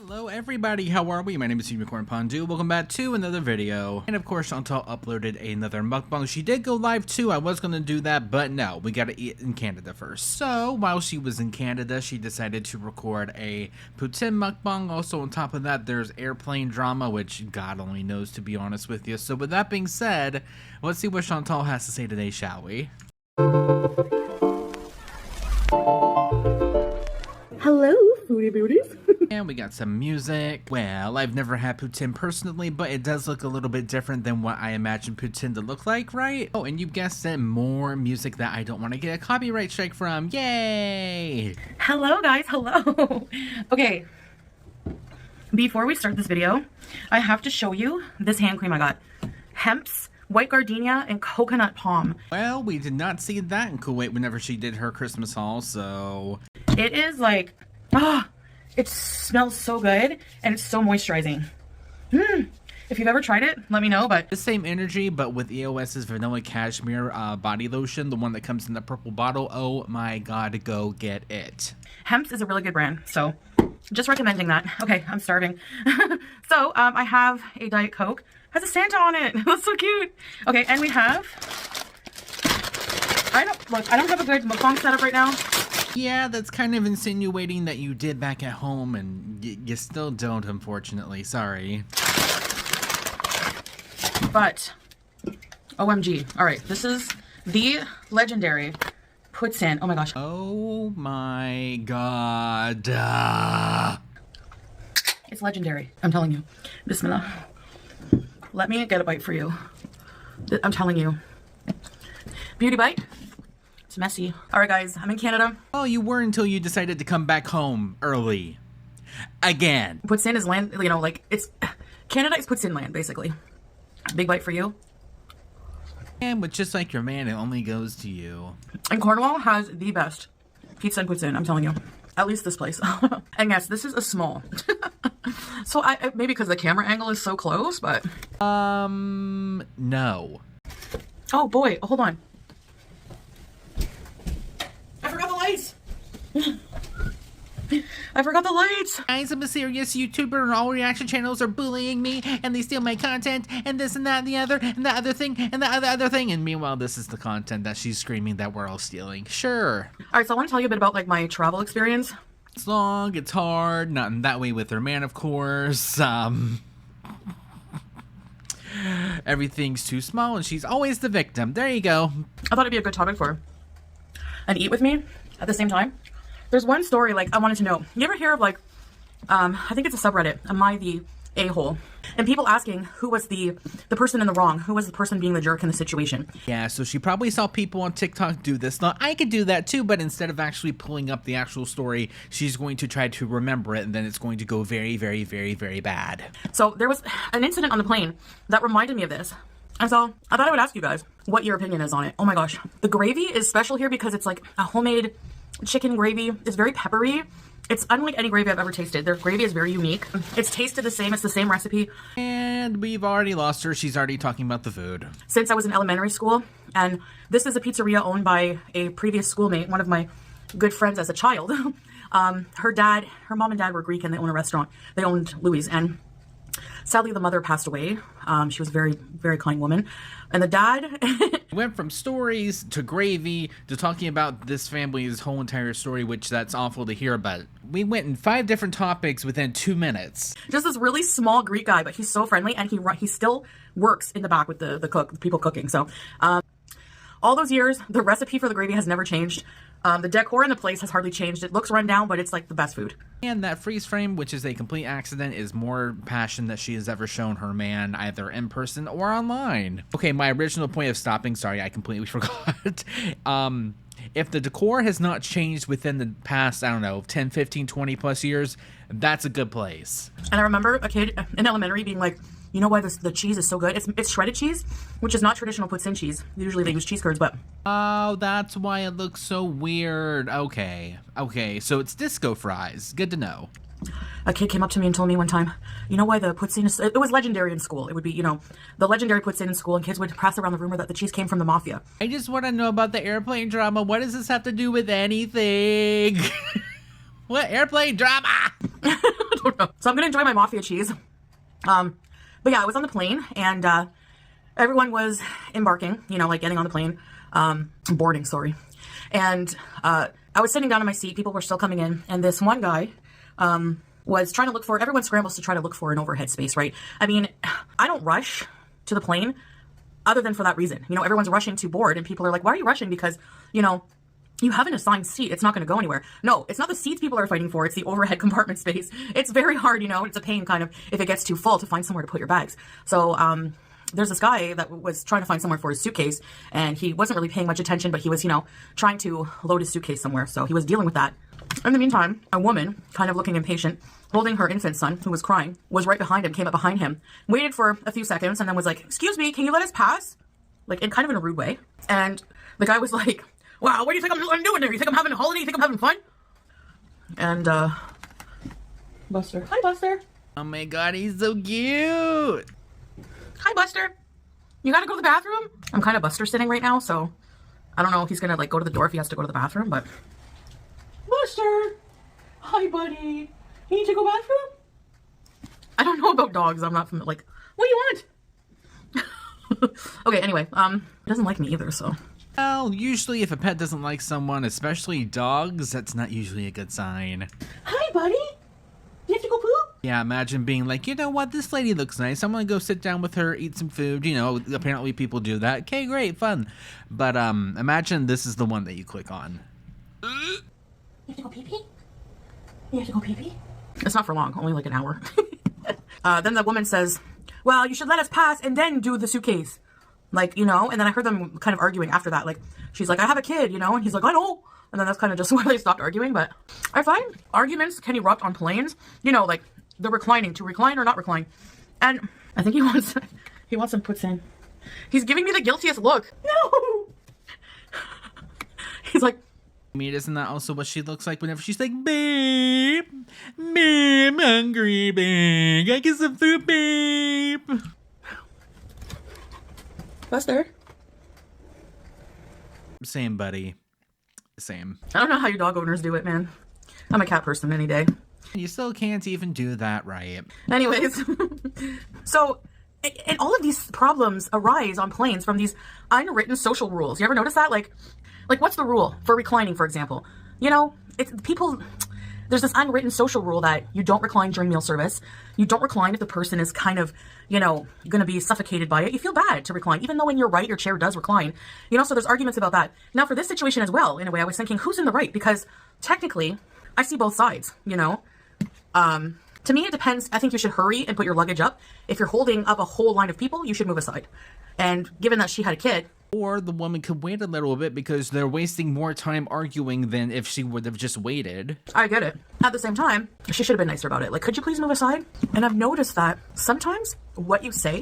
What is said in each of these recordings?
Hello everybody, how are we? My name is Unicorn Pondu. Welcome back to another video. And of course, Chantal uploaded another mukbang. She did go live too. I was gonna do that, but no, we gotta eat in Canada first. So while she was in Canada, she decided to record a poutine mukbang. Also on top of that, there's airplane drama, which God only knows, to be honest with you. So with that being said, let's see what Chantal has to say today, shall we? Hello, foodie beauties. And we got some music. Well, I've never had poutine personally, but it does look a little bit different than what I imagine poutine to look like, right? Oh, and you guessed it, more music that I don't want to get a copyright strike from. Yay! Hello, guys. Hello. Okay. Before we start this video, I have to show you this hand cream I got. Hemp's white gardenia and coconut palm. Well, we did not see that in Kuwait whenever she did her Christmas haul, so... It is like, it smells so good and it's so moisturizing. If you've ever tried it, let me know. But the same energy, but with EOS's vanilla cashmere body lotion, the one that comes in the purple bottle. Oh my God, go get it. Hemp's is a really good brand, so just recommending that. Okay, I'm starving. So I have a Diet Coke. Has a Santa on it. That's so cute. Okay, and we have, I don't have a good mukbang setup right now. Yeah, that's kind of insinuating that you did back at home, and you still don't, unfortunately. Sorry. But, OMG. All right, this is the legendary poutine. Oh my gosh. Oh my God. It's legendary. I'm telling you. Bismillah. Let me get a bite for you. I'm telling you. Beauty bite. It's messy. All right, guys, I'm in Canada. Oh, you were until you decided to come back home early. Again. Poutine is land, you know, like, it's, Canada is poutine land, basically. Big bite for you. And with just like your man, it only goes to you. And Cornwall has the best pizza and poutine, I'm telling you. At least this place. And yes, this is a small. So I maybe because the camera angle is so close, but... No. Oh boy, hold on. I forgot the lights. I forgot the lights. Guys, I'm a serious YouTuber and all reaction channels are bullying me and they steal my content and this and that and the other and the other thing and the other thing. And meanwhile, this is the content that she's screaming that we're all stealing. Sure. All right, so I want to tell you a bit about like my travel experience. It's long, it's hard, not in that way with her man, of course. Everything's too small and she's always the victim. There you go. I thought it'd be a good topic for an eat with me at the same time. There's one story like I wanted to know. You ever hear of like, I think it's a subreddit, Am I the A-hole? And people asking who was the person in the wrong, who was the person being the jerk in the situation. Yeah, so she probably saw people on TikTok do this. Now, I could do that too, but instead of actually pulling up the actual story, she's going to try to remember it, and then it's going to go very, very, very, very bad. So there was an incident on the plane that reminded me of this. And so I thought I would ask you guys what your opinion is on it. Oh my gosh. The gravy is special here because it's like a homemade chicken gravy. It's very peppery. It's unlike any gravy I've ever tasted. Their gravy is very unique. It's tasted the same. It's the same recipe. And we've already lost her. She's already talking about the food. Since I was in elementary school, and this is a pizzeria owned by a previous schoolmate, one of my good friends as a child. Her mom and dad were Greek and they own a restaurant. They owned Louis, and sadly the mother passed away. She was a very, very kind woman. And the dad... went from stories to gravy to talking about this family's whole entire story, which that's awful to hear about. We went in 5 different topics within 2 minutes. Just this really small Greek guy, but he's so friendly, and he still works in the back with the people cooking. So all those years, the recipe for the gravy has never changed. The decor in the place has hardly changed. It looks run down, but it's like the best food. And that freeze frame, which is a complete accident, is more passion that she has ever shown her man, either in person or online. Okay, my original point of stopping, sorry, I completely forgot. If the decor has not changed within the past, I don't know, 10, 15, 20 plus years, that's a good place. And I remember a kid in elementary being like, you know why the cheese is so good? It's shredded cheese, which is not traditional poutine cheese. Usually they use cheese curds, but... Oh, that's why it looks so weird. Okay, so it's disco fries. Good to know. A kid came up to me and told me one time, you know why the poutine is... It was legendary in school. It would be, you know, the legendary poutine in school, and kids would pass around the rumor that the cheese came from the mafia. I just want to know about the airplane drama. What does this have to do with anything? What airplane drama? I don't know. So I'm gonna enjoy my mafia cheese. But yeah, I was on the plane and everyone was embarking, you know, like getting on the plane, boarding, sorry. And I was sitting down in my seat. People were still coming in, and this one guy was trying to look for. Everyone scrambles to try to look for an overhead space, right? I mean, I don't rush to the plane other than for that reason. You know, everyone's rushing to board, and people are like, "Why are you rushing?" Because, you know, you have an assigned seat. It's not going to go anywhere. No, it's not the seats people are fighting for. It's the overhead compartment space. It's very hard, you know. It's a pain, kind of, if it gets too full, to find somewhere to put your bags. So there's this guy that was trying to find somewhere for his suitcase, and he wasn't really paying much attention, but he was, you know, trying to load his suitcase somewhere. So he was dealing with that. In the meantime, a woman, kind of looking impatient, holding her infant son, who was crying, was right behind him, came up behind him, waited for a few seconds, and then was like, "Excuse me, can you let us pass?" Like, in kind of in a rude way. And the guy was like, "Wow, what do you think I'm doing there? You think I'm having a holiday? You think I'm having fun?" And, Buster. Hi, Buster. Oh my god, he's so cute. Hi, Buster. You gotta go to the bathroom? I'm kind of Buster sitting right now, so I don't know if he's gonna, like, go to the door if he has to go to the bathroom, but... Buster! Hi, buddy. You need to go bathroom? I don't know about dogs. I'm not familiar. Like, what do you want? Okay, anyway, he doesn't like me either, so... Well, usually if a pet doesn't like someone, especially dogs, that's not usually a good sign. Hi, buddy. You have to go poop? Yeah, imagine being like, you know what, this lady looks nice. I'm gonna go sit down with her, eat some food. You know, apparently people do that. Okay, great, fun. But imagine this is the one that you click on. You have to go pee-pee? You have to go pee-pee? It's not for long, only like an hour. Then the woman says, "Well, you should let us pass and then do the suitcase." Like, you know, and then I heard them kind of arguing after that. Like, she's like, "I have a kid," you know, and he's like, "I know." And then that's kind of just where they stopped arguing. But I find arguments can erupt on planes, you know, like the reclining, to recline or not recline. And I think he wants some poutine. He's giving me the guiltiest look. No. He's like, I mean, isn't that also what she looks like whenever she's like, "Babe, babe, I'm hungry, babe, I get some food, babe." Buster. Same, buddy. Same. I don't know how you dog owners do it, man. I'm a cat person any day. You still can't even do that right. Anyways, so, and all of these problems arise on planes from these unwritten social rules. You ever notice that? Like what's the rule for reclining, for example? You know, it's people... There's this unwritten social rule that you don't recline during meal service. You don't recline if the person is kind of, you know, going to be suffocated by it. You feel bad to recline, even though when you're right, your chair does recline. You know, so there's arguments about that. Now, for this situation as well, in a way, I was thinking, who's in the right? Because technically, I see both sides, you know. To me, it depends. I think you should hurry and put your luggage up. If you're holding up a whole line of people, you should move aside. And given that she had a kid... Or the woman could wait a little bit because they're wasting more time arguing than if she would have just waited. I get it. At the same time, she should have been nicer about it. Like, could you please move aside? And I've noticed that sometimes what you say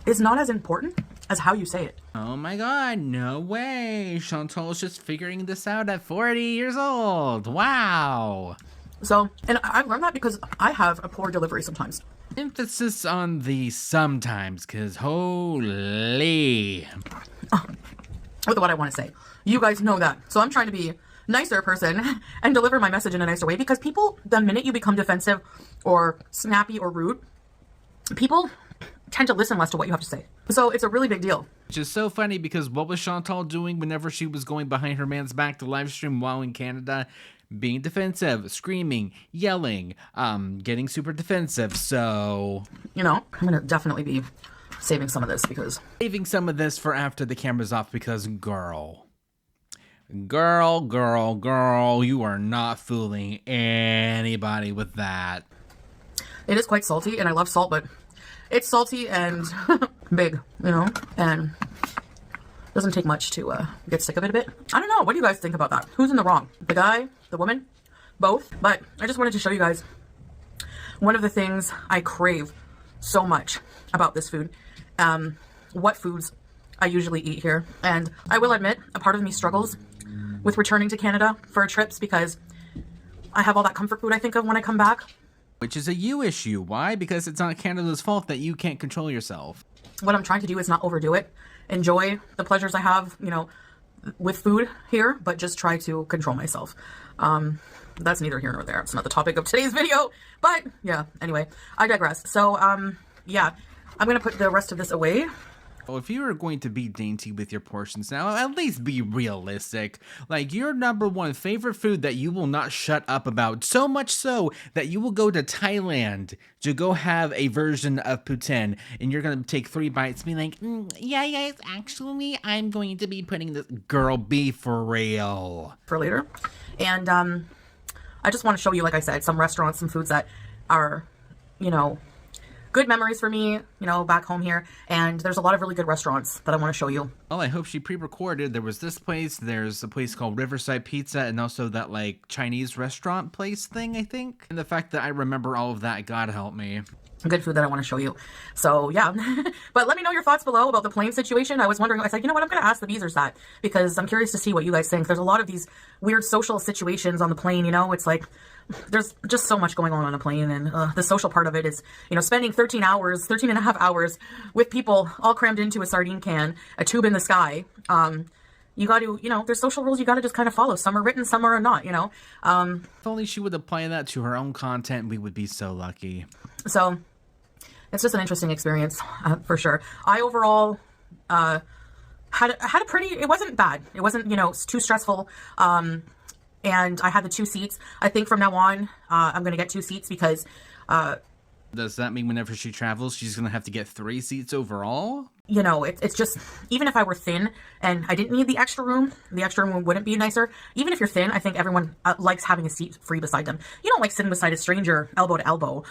is not as important as how you say it. Oh my god, no way. Chantal's just figuring this out at 40 years old. Wow. So, and I've learned that because I have a poor delivery sometimes. Emphasis on the sometimes, because holy... With what I want to say. You guys know that. So I'm trying to be a nicer person and deliver my message in a nicer way, because people, the minute you become defensive or snappy or rude, people tend to listen less to what you have to say. So it's a really big deal. Which is so funny because what was Chantal doing whenever she was going behind her man's back to live stream while in Canada? Being defensive, screaming, yelling, getting super defensive, so... You know, I'm going to definitely be saving some of this because... Saving some of this for after the camera's off because, girl, you are not fooling anybody with that. It is quite salty, and I love salt, but it's salty and big, you know, and doesn't take much to get sick of it a bit. I don't know. What do you guys think about that? Who's in the wrong? The guy? The woman? Both? But I just wanted to show you guys one of the things I crave so much about this food. What foods I usually eat here. And I will admit, a part of me struggles with returning to Canada for trips because I have all that comfort food I think of when I come back. Which is a you issue. Why? Because it's not Canada's fault that you can't control yourself. What I'm trying to do is not overdo it. Enjoy the pleasures I have, you know, with food here, but just try to control myself. That's neither here nor there. It's not the topic of today's video, but yeah, anyway, I digress. So, yeah, I'm going to put the rest of this away. Well, if you are going to be dainty with your portions now, at least be realistic. Like, your number one favorite food that you will not shut up about, so much so that you will go to Thailand to go have a version of poutine, and you're going to take 3 bites and be like, yeah, guys, actually, I'm going to be putting this, girl, be for real. For later. And, I just want to show you, like I said, some restaurants, some foods that are, you know, good memories for me, you know, back home here. And there's a lot of really good restaurants that I want to show you. Well, I hope she pre-recorded. There was this place, there's a place called Riverside Pizza, and also that, like, Chinese restaurant place thing, I think. And the fact that I remember all of that, God help me. Good food that I want to show you. So, yeah. But let me know your thoughts below about the plane situation. I was wondering, I said, you know what, I'm going to ask the Beezers that, because I'm curious to see what you guys think. There's a lot of these weird social situations on the plane, you know, it's like, there's just so much going on a plane, and the social part of it is, you know, spending 13 and a half hours with people all crammed into a sardine can, a tube in the sky. You got to, you know, there's social rules you got to just kind of follow. Some are written, some are not, you know. If only she would apply that to her own content, we would be so lucky. So, it's just an interesting experience, for sure. I overall had a pretty, it wasn't bad. It wasn't, you know, too stressful. And I had the 2 seats. I think from now on, I'm going to get 2 seats because... Does that mean whenever she travels, she's going to have to get 3 seats overall? You know, it's just, even if I were thin and I didn't need the extra room wouldn't be nicer. Even if you're thin, I think everyone likes having a seat free beside them. You don't like sitting beside a stranger elbow to elbow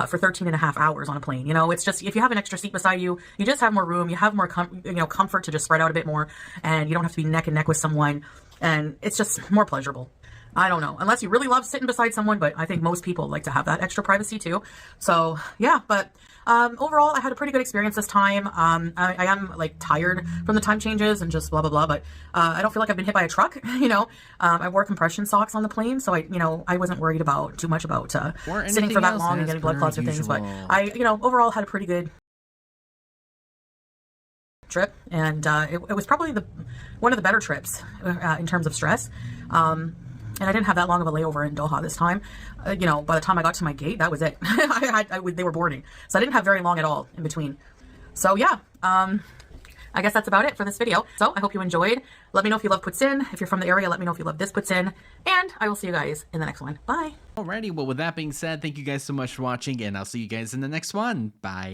for 13 and a half hours on a plane. You know, it's just, if you have an extra seat beside you, you just have more room. You have more, comfort to just spread out a bit more, and you don't have to be neck and neck with someone. And it's just more pleasurable. I don't know, unless you really love sitting beside someone, but I think most people like to have that extra privacy too. So yeah, but overall, I had a pretty good experience this time. I am like tired from the time changes and just blah, blah, blah, but I don't feel like I've been hit by a truck, you know. I wore compression socks on the plane, so I wasn't worried about too much about sitting for that long and getting blood clots or things, but I, overall had a pretty good trip, and it was probably one of the better trips in terms of stress. And I didn't have that long of a layover in Doha this time. By the time I got to my gate, that was it. They were boarding. So I didn't have very long at all in between. So yeah, I guess that's about it for this video. So I hope you enjoyed. Let me know if you love poutine. If you're from the area, let me know if you love this poutine. And I will see you guys in the next one. Bye. Alrighty, well with that being said, thank you guys so much for watching, and I'll see you guys in the next one. Bye.